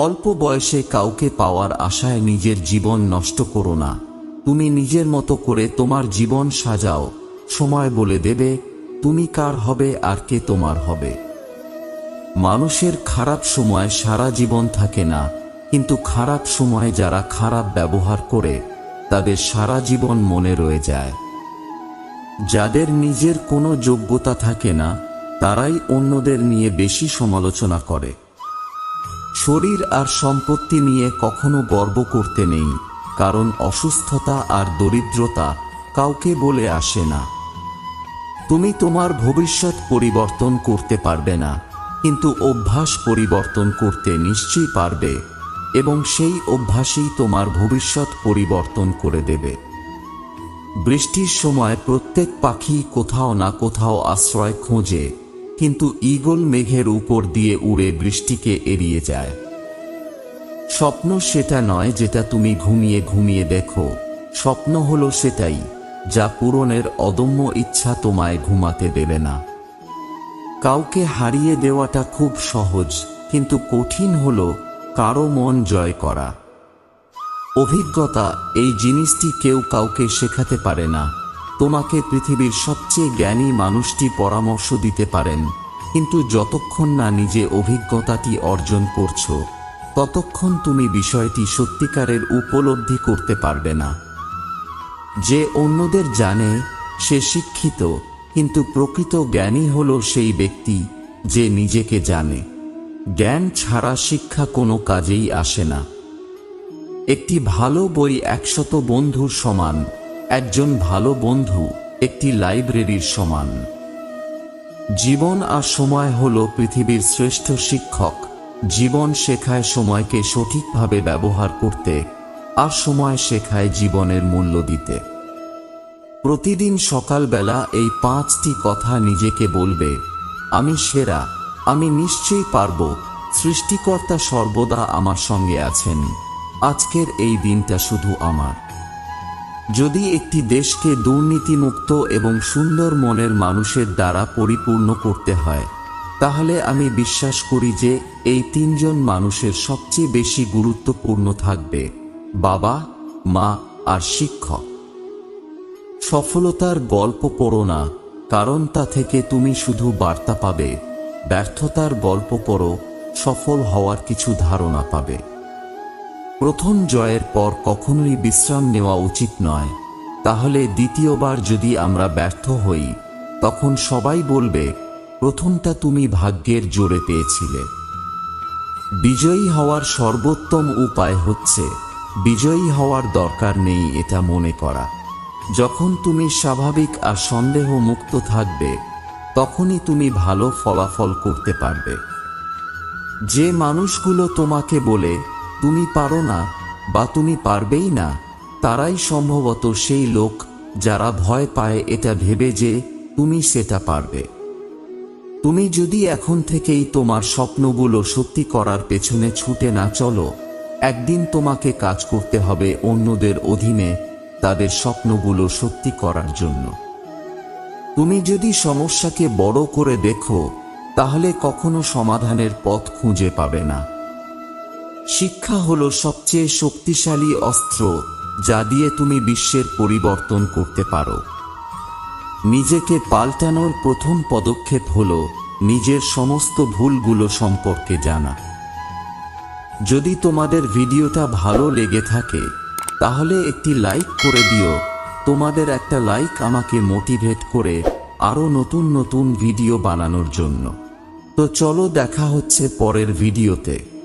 অল্প বয়সে কাউকে পাওয়ার আশায় নিজের জীবন নষ্ট করো না। তুমি নিজের মতো করে তোমার জীবন সাজাও। সময় বলে দেবে তুমি কার হবে আর কে তোমার হবে। মানুষের খারাপ সময় সারা জীবন থাকে না, কিন্তু খারাপ সময়ে যারা খারাপ ব্যবহার করে তাদের সারা জীবন মনে রয়ে যায়। যাদের নিজের কোনো যোগ্যতা থাকে না তারাই অন্যদের নিয়ে বেশি সমালোচনা করে। শরীর আর সম্পত্তি নিয়ে কখনো গর্ব করতে নেই, কারণ অসুস্থতা আর দরিদ্রতা কাউকে বলে আসে না। তুমি তোমার ভবিষ্যৎ পরিবর্তন করতে পারবে না, কিন্তু অভ্যাস পরিবর্তন করতে নিশ্চয়ই পারবে, এবং সেই অভ্যাসই তোমার ভবিষ্যৎ পরিবর্তন করে দেবে। বৃষ্টির সময় প্রত্যেক পাখি কোথাও না কোথাও আশ্রয় খোঁজে, কিন্তু ঈগল মেঘের উপর দিয়ে উড়ে বৃষ্টিকে এড়িয়ে যায়। স্বপ্ন সেটা নয় যেটা তুমি ঘুমিয়ে ঘুমিয়ে দেখো, স্বপ্ন হলো সেটাই যা পূরণের অদম্য ইচ্ছা তোমায় ঘুমাতে দেবে না। কাউকে হারিয়ে দেওয়াটা খুব সহজ, কিন্তু কঠিন হলো কারো মন জয় করা। অভিজ্ঞতা এই জিনিসটি কেউ কাউকে শেখাতে পারে না। তোমাকে পৃথিবীর সবচেয়ে জ্ঞানী মানুষটি পরামর্শ দিতে পারেন, কিন্তু যতক্ষণ না নিজে অভিজ্ঞতাটি অর্জন করছো ততক্ষণ তুমি বিষয়টি সত্যিকারের উপলব্ধি করতে পারবে না। যে অন্যদের জানে সে শিক্ষিত, কিন্তু প্রকৃত জ্ঞানী হলো সেই ব্যক্তি যে নিজেকে জানে। জ্ঞান ছাড়া শিক্ষা কোনো কাজেই আসে না। একটি ভালো বই 100 বন্ধুর সমান, একজন ভালো বন্ধু একটি লাইব্রেরির সমান। জীবন আর সময় হলো পৃথিবীর শ্রেষ্ঠ শিক্ষক। জীবন শেখায় সময়কে সঠিকভাবে ব্যবহার করতে, আর সময় শেখায় জীবনের মূল্য দিতে। প্রতিদিন সকালবেলা এই 5টি কথা নিজেকে বলবে, আমি সেরা, আমি নিশ্চয়ই পারব, সৃষ্টিকর্তা সর্বদা আমার সঙ্গে আছেন, আজকের এই দিনটা শুধু আমার। যদি একটি দেশকে দুর্নীতিমুক্ত এবং সুন্দর মনের মানুষের দ্বারা পরিপূর্ণ করতে হয়, তাহলে আমি বিশ্বাস করি যে এই 3 জন মানুষের সবচেয়ে বেশি গুরুত্বপূর্ণ থাকবে: বাবা, মা আর শিক্ষক। সফলতার গল্প পড়ো না, কারণ তা থেকে তুমি শুধু বার্তা পাবে। ব্যর্থতার গল্প পড়ো, সফল হওয়ার কিছু ধারণা পাবে। প্রথম জয়ের পর কখনোই বিশ্রাম নেওয়া উচিত নয়, তাহলে দ্বিতীয়বার যদি আমরা ব্যর্থ হই তখন সবাই বলবে প্রথমটা তুমি ভাগ্যের জোরে পেয়েছিলে। বিজয়ী হওয়ার সর্বোত্তম উপায় হচ্ছে বিজয়ী হওয়ার দরকার নেই এটা মনে করা। যখন তুমি স্বাভাবিক আর সন্দেহ মুক্ত থাকবে তখনই তুমি ভালো ফলাফল করতে পারবে। যে মানুষগুলো তোমাকে বলে তুমি পারো না বা তুমি পারবেই না, তারাই সম্ভবত সেই লোক যারা ভয় পায় এটা ভেবে যে তুমি সেটা পারবে। তুমি যদি এখন থেকেই তোমার স্বপ্নগুলো সত্যি করার পেছনে ছুটে না চলো, একদিন তোমাকে কাজ করতে হবে অন্যদের অধীনে তাদের স্বপ্নগুলো সত্যি করার জন্য। তুমি যদি সমস্যাকে বড় করে দেখো তাহলে কখনো সমাধানের পথ খুঁজে পাবে না। শিক্ষা হলো সবচেয়ে শক্তিশালী অস্ত্র যা দিয়ে তুমি বিশ্বের পরিবর্তন করতে পারো। নিজেকে পাল্টানোর প্রথম পদক্ষেপ হলো নিজের সমস্ত ভুলগুলো সম্পর্কে জানা। যদি তোমাদের ভিডিওটা ভালো লেগে থাকে তাহলে একটি লাইক করে দিও। তোমাদের একটা লাইক আমাকে মোটিভেট করে আরো নতুন নতুন ভিডিও বানানোর জন্য। তো চলো দেখা হচ্ছে পরের ভিডিওতে।